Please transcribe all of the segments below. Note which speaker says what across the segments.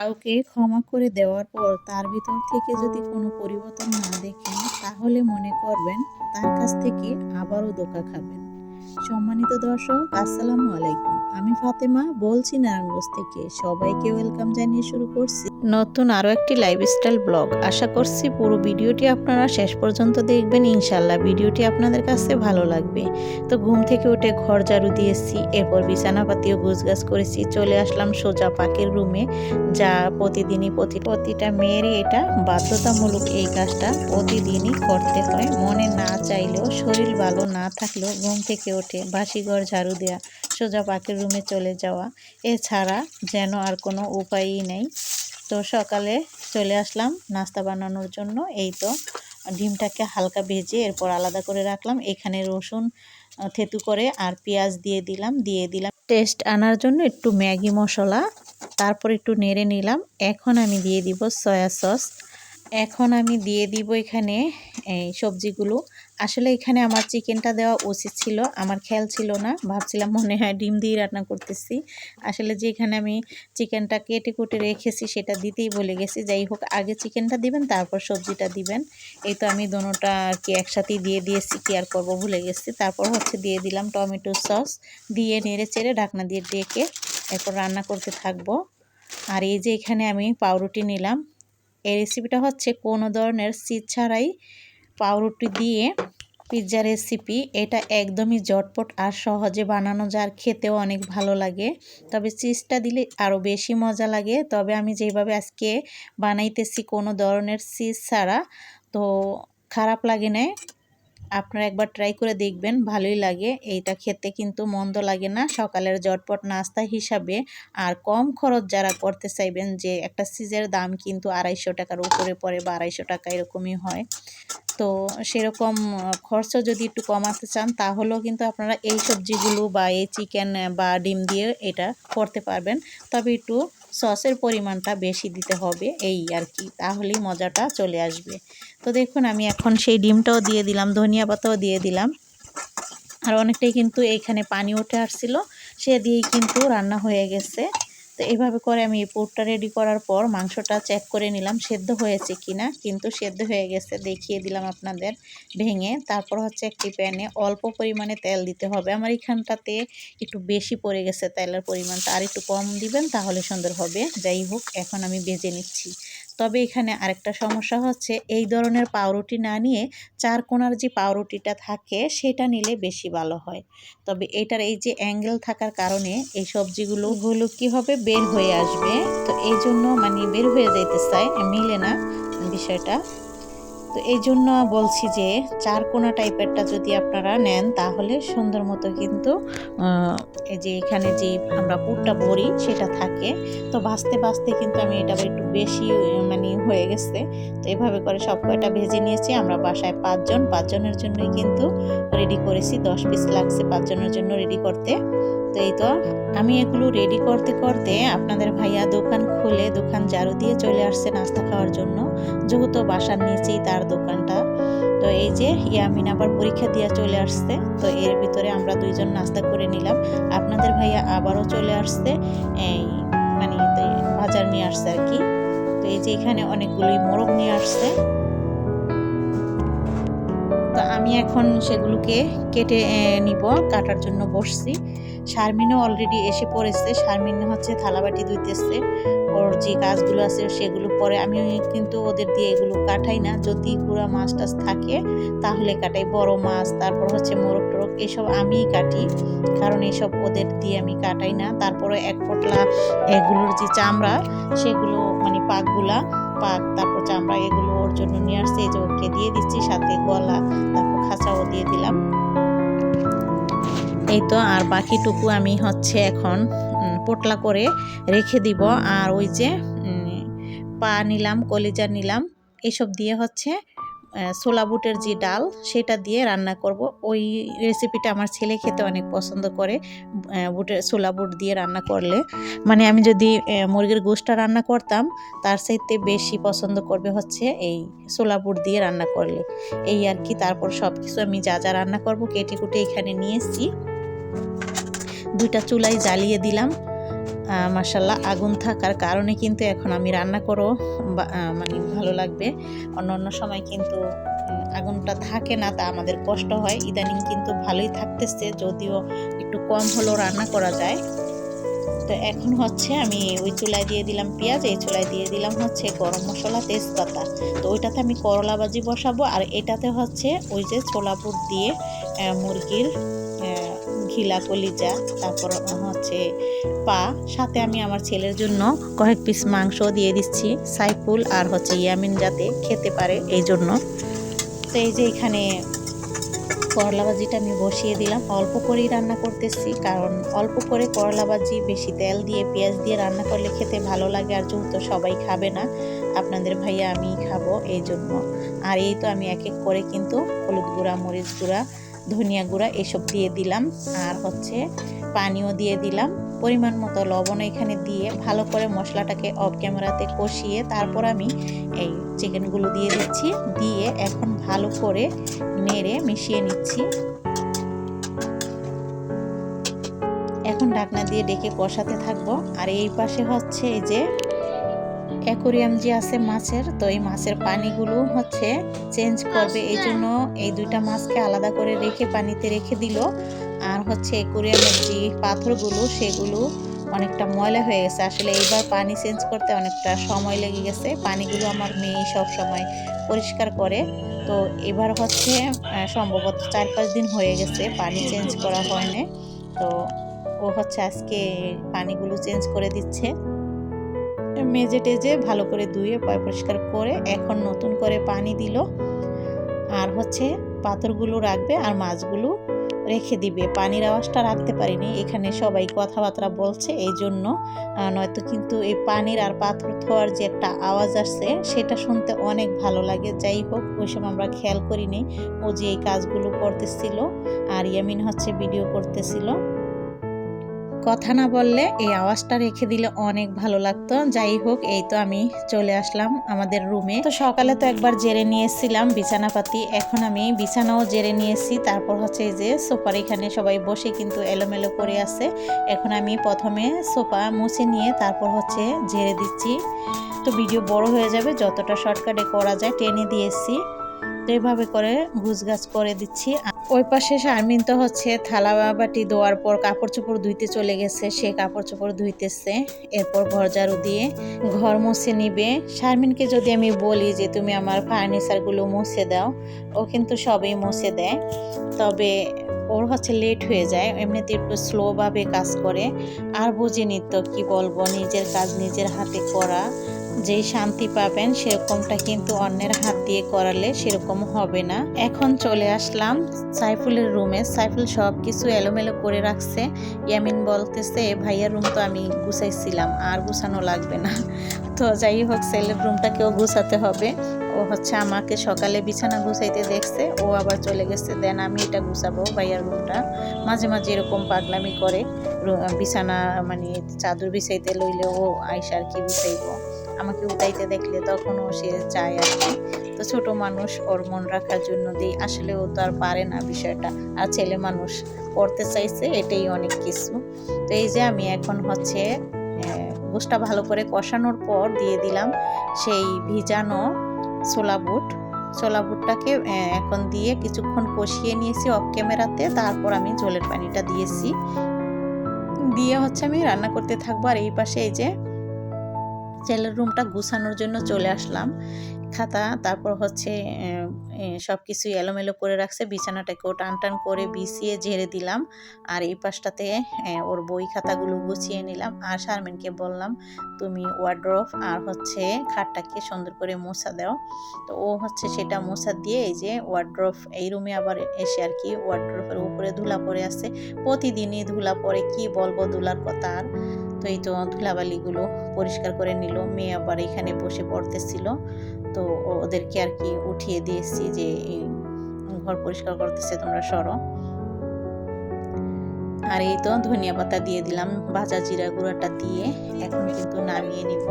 Speaker 1: কাউকে ক্ষমা করে দেওয়ার পর তার ভিতর থেকে যদি কোনো পরিবর্তন না দেখেন, তাহলে মনে করবেন তার কাছ থেকে আবারও ধোঁকা খাবেন। সম্মানিত দর্শক, আসসালামু আলাইকুম। আমি ফাতেমা বলছি নারায়ণগঞ্জ থেকে। সবাইকে ওয়েলকাম জানিয়ে শুরু করছি নতুন আরও একটি লাইফস্টাইল ব্লগ। আশা করছি পুরো ভিডিওটি আপনারা শেষ পর্যন্ত দেখবেন। ইনশাল্লাহ ভিডিওটি আপনাদের কাছে ভালো লাগবে। তো ঘুম থেকে উঠে ঘর ঝাড়ু দিয়েছি, এরপর বিছানাপাতিও গুছগাছ করেছি। চলে আসলাম সোজা পাখির রুমে, যা প্রতিদিনই প্রতিটা মেয়েরই এটা বাধ্যতামূলক। এই কাজটা প্রতিদিনই করতে হয়, মনে না চাইলেও, শরীর ভালো না থাকলেও ঘুম থেকে উঠে বাসিঘর ঝাড়ু দেওয়া, সোজা পাখির রুমে চলে যাওয়া, এছাড়া যেন আর কোনো উপায়ই নেই। তো সকালে চলে আসলাম নাস্তা বানানোর জন্য। এই তো ডিমটাকে হালকা ভেজে এরপর আলাদা করে রাখলাম। এখানে রসুন থেতু করে আর পেঁয়াজ দিয়ে দিলাম টেস্ট আনার জন্য একটু ম্যাগি মশলা, তারপর একটু নেড়ে নিলাম। এখন আমি দিয়ে দিব সয়া সস। এখন আমি দিয়ে দিব এখানে এই সবজিগুলো। আসলে এখানে আমার চিকেনটা দেওয়া উচিত ছিল, আমার খেয়াল ছিল না, ভাবছিলাম মনে হয় ডিম দিয়ে রান্না করতেছি। আসলে যে এখানে আমি চিকেনটা কেটে কুটে রেখেছি সেটা দিতেই ভুলে গেছি। যাই হোক, আগে চিকেনটা দিবেন, তারপর সবজিটা দিবেন। এই তো আমি দোনোটা আর কি একসাথেই দিয়ে দিয়েছি, কি আর করবো, ভুলে গেছি। তারপর দিয়ে দিলাম টমেটো সস, দিয়ে নেড়ে চেড়ে ঢাকনা দিয়ে ডেকে এরপর রান্না করতে থাকবো। আর এই যে এখানে আমি পাউরুটি নিলাম। এই রেসিপিটা কোনো ধরনের চিজ ছাড়াই পাউরুটি দিয়ে পিৎজা রেসিপি। এটা একদমই ঝটপট আর সহজে বানানো যায়, খেতেও অনেক ভালো লাগে। তবে চিজটা দিলে আরও বেশি মজা লাগে। তবে আমি যেভাবে আজকে বানাইতেছি কোনো ধরনের চিজ ছাড়া, তো খারাপ লাগে না। আপনারা একবার ট্রাই করে দেখবেন, ভালোই লাগে। এইটা খেতে কিন্তু মন্দ লাগে না, সকালের ঝটপট নাস্তা হিসাবে। আর কম খরচ যারা করতে চাইবেন, যে একটা চিজের দাম কিন্তু 250 টাকার উপরে পড়ে বা 250 টাকা এরকমই হয়। তো সেরকম খরচ যদি একটু কমাতে চান, তাহলেও কিন্তু আপনারা এই সবজিগুলো বা এই চিকেন বা ডিম দিয়ে এটা করতে পারবেন। তবে একটু সসের পরিমাণটা বেশি দিতে হবে, এই আর কি, তাহলেই মজাটা চলে আসবে। তো দেখুন, আমি এখন সেই ডিমটাও দিয়ে দিলাম, ধনিয়া পাতাও দিয়ে দিলাম। আর অনেকটাই কিন্তু এইখানে পানি উঠে আসছিল, সে দিয়েই কিন্তু রান্না হয়ে গেছে। তো এইভাবে করে আমি এই পুরটা রেডি করার পর মাংসটা চেক করে নিলাম সেদ্ধ হয়েছে কিনা। কিন্তু সেদ্ধ হয়ে গেছে, দেখিয়ে দিলাম আপনাদের ভেঙে। তারপর একটি প্যানে অল্প পরিমাণে তেল দিতে হবে। আমার এখানটাতে একটু বেশি পড়ে গেছে তেলের পরিমাণটা, আর একটু কম দিবেন তাহলে সুন্দর হবে। যাই হোক, এখন আমি ভেজে নিচ্ছি। তবে এখানে আরেকটা সমস্যা এই ধরনের পাউরুটি না নিয়ে 4 কোণার যে পাউরুটিটা থাকে সেটা নিলে বেশি ভালো হয়। তবে এটার এই যে অ্যাঙ্গেল থাকার কারণে এই সবজিগুলো কি হবে, বের হয়ে আসবে। তো এই জন্য বের হয়ে যাইতে চায়, মিলে না বিষয়টা। তো এই জন্য বলছি যে 4 কোণা টাইপেরটা যদি আপনারা নেন, তাহলে সুন্দর মতো কিন্তু এই যে এখানে যে আমরা পুরটা ভরি সেটা থাকে। তো ভাজতে ভাজতে কিন্তু আমি এটা একটু বেশি হয়ে গেছে। তো এভাবে করে সব কয়টা ভেজে নিয়েছি। আমরা বাসায় 5 জন, 5 জনের জন্যই কিন্তু রেডি করেছি। 10 পিস লাগছে 5 জনের জন্য রেডি করতে। তো এই তো আমি এগুলো রেডি করতে করতে আপনাদের ভাইয়া দোকান খুলে দোকান ঝাড়ু দিয়ে চলে আসছে নাস্তা খাওয়ার জন্য, যেহেতু বাসার নিচেই তার দোকানটা। তো এই যে ইয়ামিন আবার পরীক্ষা দিয়ে চলে আসছে। তো এর ভিতরে আমরা 2 জন নাস্তা করে নিলাম। আপনাদের ভাইয়া আবারও চলে আসছে, এই বাজার নিয়ে আসছে আর কি। তো এই যে এখানে অনেকগুলোই মোরগ নিয়ে আসছে। তো আমি এখন সেগুলোকে কেটে নিব, কাটার জন্য বসছি। শারমিনও অলরেডি এসে পড়েছে। শারমিন থালাবাটি ধুইতেছে, ওর যে কাজগুলো আছে সেগুলো পরে। আমি কিন্তু ওদের দিয়ে এগুলো কাটাই না, যদি গুঁড়া মাছ টাছ থাকে তাহলে কাটাই। বড় মাছ, তারপর মোরগ টোরগ এসব আমিই কাটি, কারণ এসব ওদের দিয়ে আমি কাটাই না। তারপরে এক পটলা এগুলোর যে চামড়া, সেগুলো পাক, তারপর চামড়া, এগুলো ওর জন্য নিয়ে আসছে। এই যে ওকে দিয়ে দিচ্ছি, সাথে গলা, তারপর খাঁচাও দিয়ে দিলাম। এই তো, আর বাকিটুকু আমি এখন পোটলা করে রেখে দিব। আর ওই যে পা নিলাম, কলিজা নিলাম, এসব দিয়ে ছোলা বুটের যে ডাল সেটা দিয়ে রান্না করব। ওই রেসিপিটা আমার ছেলে খেতে অনেক পছন্দ করে। ছোলা বুট দিয়ে রান্না করলে, আমি যদি মুরগির গোশটা রান্না করতাম, তার চাইতে বেশি পছন্দ করবে এই ছোলা বুট দিয়ে রান্না করলে, এই আর কি। তারপর সব কিছু আমি যা যা রান্না করব কেটে কুটে এখানে নিয়েছি। 2টা চুলাই জ্বালিয়ে দিলাম। মাশাআল্লাহ আগুন থাকার কারণে কিন্তু এখন আমি রান্না করো মানে ভালো লাগবে। অন্য সময় কিন্তু আগুনটা থাকে না, তা আমাদের কষ্ট হয়। ইদানিং কিন্তু ভালোই থাকতেছে, যদিও একটু কম হলেও রান্না করা যায়। তো এখন হচ্ছে আমি ওই চুলায় দিয়ে দিলাম পেঁয়াজ, এই চুলায় দিয়ে দিলাম হচ্ছে গরম মশলা, তেজপাতা। তো ওইটাতে আমি করলা ভাজি বসাবো, আর এটাতে হচ্ছে ওই যে ছোলা বুট দিয়ে মুরগির ঘিলা কলিজা, তারপর হচ্ছে পা, সাথে আমি আমার ছেলের জন্য কয়েক পিস মাংস দিয়ে দিচ্ছি, সাইফুল আর হচ্ছে ইয়ামিন যাতে খেতে পারে এই জন্য। তো এই যে এখানে করলা ভাজিটা আমি বসিয়ে দিলাম, অল্প করেই রান্না করতেছি, কারণ অল্প করে করলা ভাজি বেশি তেল দিয়ে পেঁয়াজ দিয়ে রান্না করলে খেতে ভালো লাগে, আর যেহেতু সবাই খাবে না, আপনাদের ভাইয়া আমি খাবো এই জন্য। আর এই তো আমি এক এক করে কিন্তু হলুদ গুঁড়া, মরিচ গুঁড়া, ধনিয়া গুঁড়া এসব দিয়ে দিলাম, আর হচ্ছে পানিও দিয়ে দিলাম, পরিমাণ মতো লবণ এখানে দিয়ে ভালো করে মশলাটাকে অফ ক্যামেরাতে কষিয়ে তারপর আমি এই চিকেনগুলো দিয়ে দিচ্ছি, দিয়ে এখন ভালো করে নেড়ে মিশিয়ে নিচ্ছি। এখন ঢাকনা দিয়ে ডেকে কষাতে থাকবো। আর এই পাশে হচ্ছে এই যে অ্যাকোরিয়াম যে আছে মাছের, তো এই মাছের পানিগুলো হচ্ছে চেঞ্জ করবে, এই জন্য এই দুইটা মাছকে আলাদা করে রেখে পানিতে রেখে দিল। আর হচ্ছে অ্যাকোরিয়ামের যে পাথরগুলো সেগুলো অনেকটা ময়লা হয়ে গেছে, আসলে এইবার পানি চেঞ্জ করতে অনেকটা সময় লেগে গেছে। পানিগুলো আমার মেয়ে সব সময় পরিষ্কার করে, তো এবার হচ্ছে সম্ভবত 4-5 দিন হয়ে গেছে পানি চেঞ্জ করা হয়নি, তো ও হচ্ছে আজকে পানিগুলো চেঞ্জ করে দিচ্ছে। মেজে টেজে ভালো করে ধুয়ে পরিষ্কার করে এখন নতুন করে পানি দিল, আর হচ্ছে পাথরগুলো রাখবে আর মাছগুলো রেখে দিবে। পানির আওয়াজটা রাখতে পারিনি, এখানে সবাই কথাবার্তা বলছে এই জন্য, নয়তো কিন্তু এই পানির আর পাথর থোয়ার যে একটা আওয়াজ আসছে সেটা শুনতে অনেক ভালো লাগে। যাই হোক, ওই সময় আমরা খেয়াল করিনি, ও যে এই কাজগুলো করতেছিল আর ইয়ামিন হচ্ছে ভিডিও করতেছিল। কথা না বললে এই আওয়াজটা রেখে দিলে অনেক ভালো লাগতো। যাই হোক, এই তো আমি চলে আসলাম আমাদের রুমে। তো সকালে তো একবার জেরে নিয়েছিলাম বিছানাপাতি, এখন আমি বিছানাও জেরে নিয়েছি। তারপর হচ্ছে এই যে সোফার এখানে সবাই বসে কিন্তু এলোমেলো করে আছে, এখন আমি প্রথমে সোফা মুছে নিয়ে তারপর হচ্ছে ঝেড়ে দিচ্ছি। তো ভিডিও বড় হয়ে যাবে, যতটা শর্টকাটে করা যায় টেনে দিয়েছি। তো এভাবে করে গুছগাছ করে দিচ্ছি। ওই পাশে শারমিন তো হচ্ছে থালা বাটি ধোয়ার পর কাপড় চোপড় ধুইতে চলে গেছে, সে কাপড় চোপড় ধুইতেছে, এরপর ঘর ঝাড়ু দিয়ে ঘর মুছে নিবে। শারমিনকে যদি আমি বলি যে তুমি আমার ফার্নিচারগুলো মুছে দাও, ও কিন্তু সবই মুছে দেয়, তবে ওর হচ্ছে লেট হয়ে যায়, এমনিতে একটু স্লোভাবে কাজ করে। আর বুঝিনি তো কি বলবো, নিজের কাজ নিজের হাতে করা যেই শান্তি পাবেন সেরকমটা কিন্তু অন্যের হাত দিয়ে করালে সেরকম হবে না। এখন চলে আসলাম সাইফুলের রুমে, সাইফুল সব কিছু এলোমেলো করে রাখছে। ইয়ামিন বলতেছে ভাইয়ার রুম তো আমি গুছাইছিলাম, আর গুছানো লাগবে না। তো যাই হোক, ছেলের রুমটাকেও গুছাতে হবে। ও হচ্ছে আমাকে সকালে বিছানা গুছাইতে দেখছে, ও আবার চলে গেছে, দেন আমি এটা গুছাবো ভাইয়ার রুমটা। মাঝে মাঝে এরকম পাগলামি করে, বিছানা মানে চাদর বিছাইতে লইলে ও আইসা আর কি বিছাইবো, আমাকে উঠাইতে দেখলে তখনও সে চায় আর কি। তো ছোট মানুষ, ওর মন রাখার জন্য দিই, আসলে ও তো আর পারে না বিষয়টা, আর ছেলে মানুষ করতে চাইছে, এটাই অনেক কিছু। তো এই যে আমি এখন হচ্ছে গোশটা ভালো করে কষানোর পর দিয়ে দিলাম সেই ভিজানো ছোলা বুটটাকে এখন দিয়ে কিছুক্ষণ কষিয়ে নিয়েছি অফ ক্যামেরাতে, তারপর আমি ঝোলের পানিটা দিয়েছি, দিয়ে হচ্ছে আমি রান্না করতে থাকবো। আর এই পাশে এই যে ছেলের রুমটা গুছানোর জন্য চলে আসলাম, খাতা তারপর হচ্ছে সব কিছু এলোমেলো করে রাখছে, বিছানাটাকেও টান টান করে বিছিয়ে ঝেড়ে দিলাম। আর এই পাশটাতে ওর বই খাতাগুলো গুছিয়ে নিলাম। আর শারমিনকে বললাম তুমি ওয়ার্ড্রোব আর হচ্ছে খাটটাকে সুন্দর করে মোছা দাও, তো ও হচ্ছে সেটা মোছা দিয়ে এই যে ওয়ার্ড্রোব, এই রুমে আবার এসে আর কি ওয়ার্ড্রোবের উপরে ধুলা পড়ে আছে, প্রতিদিনই ধুলা পড়ে, কি বলবো ধুলার কথা। আর তো এই তো ধুলাবালিগুলো পরিষ্কার করে নিল, মেয়ে আবার এখানে বসে পড়তেছিল, তো ওদেরকে আর কি উঠিয়ে দিয়েছি যে ঘর পরিষ্কার করতেছে, তোমরা সরো। আর এই তো ধনিয়া পাতা দিয়ে দিলাম, ভাজা জিরা গুঁড়াটা দিয়ে এখন কিন্তু নামিয়ে নিব।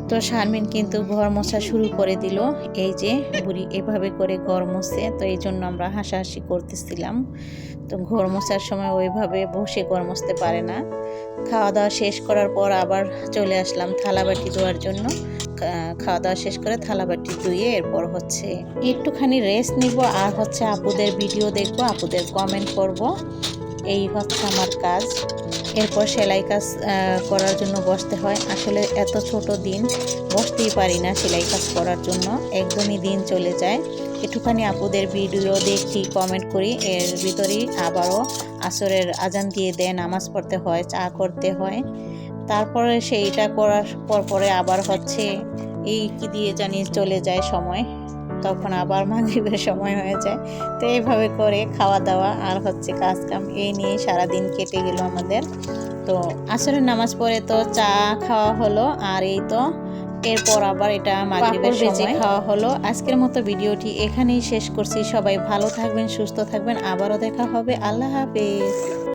Speaker 1: তো শারমিন কিন্তু ঘর মোছা শুরু করে দিল। এই যে বুড়ি এভাবে করে ঘর মোছে, তো এই জন্য আমরা হাসাহাসি করতেছিলাম। তো ঘর মোছার সময় ওইভাবে বসে ঘর মুছতে পারে না। খাওয়া দাওয়া শেষ করার পর আবার চলে আসলাম থালাবাটি ধোয়ার জন্য। খাওয়া দাওয়া শেষ করে থালাবাটি ধুয়ে এরপর হচ্ছে একটুখানি রেস্ট নিব, আর হচ্ছে আপুদের ভিডিও দেখব, আপুদের কমেন্ট করব। এই হচ্ছে আমার কাজ। এরপর সেলাই কাজ করার জন্য বসতে হয়। আসলে এত ছোট দিন বসতেই পারি না সেলাই কাজ করার জন্য, একদমই দিন চলে যায়। একটুখানি আপুদের ভিডিও দেখি, কমেন্ট করি, এর ভিতরেই আবারও আসরের আজান দিয়ে দেয়, নামাজ পড়তে হয়, চা করতে হয়। তারপরে সেইটা করার পরে আবার হচ্ছে এই কি দিয়ে জানি চলে যায় সময়, তখন আবার মাগরিবের সময় হয়ে যায়। তো এইভাবে করে খাওয়া দাওয়া আর হচ্ছে কাজ কাম এই নিয়ে সারাদিন কেটে গেল আমাদের। তো আসরের নামাজ পড়ে তো চা খাওয়া হলো, আর এই তো এরপর আবার এটা মাগরিবের সময় খাওয়া হলো। আজকের মতো ভিডিওটি এখানেই শেষ করছি। সবাই ভালো থাকবেন, সুস্থ থাকবেন, আবারও দেখা হবে। আল্লাহ হাফেজ।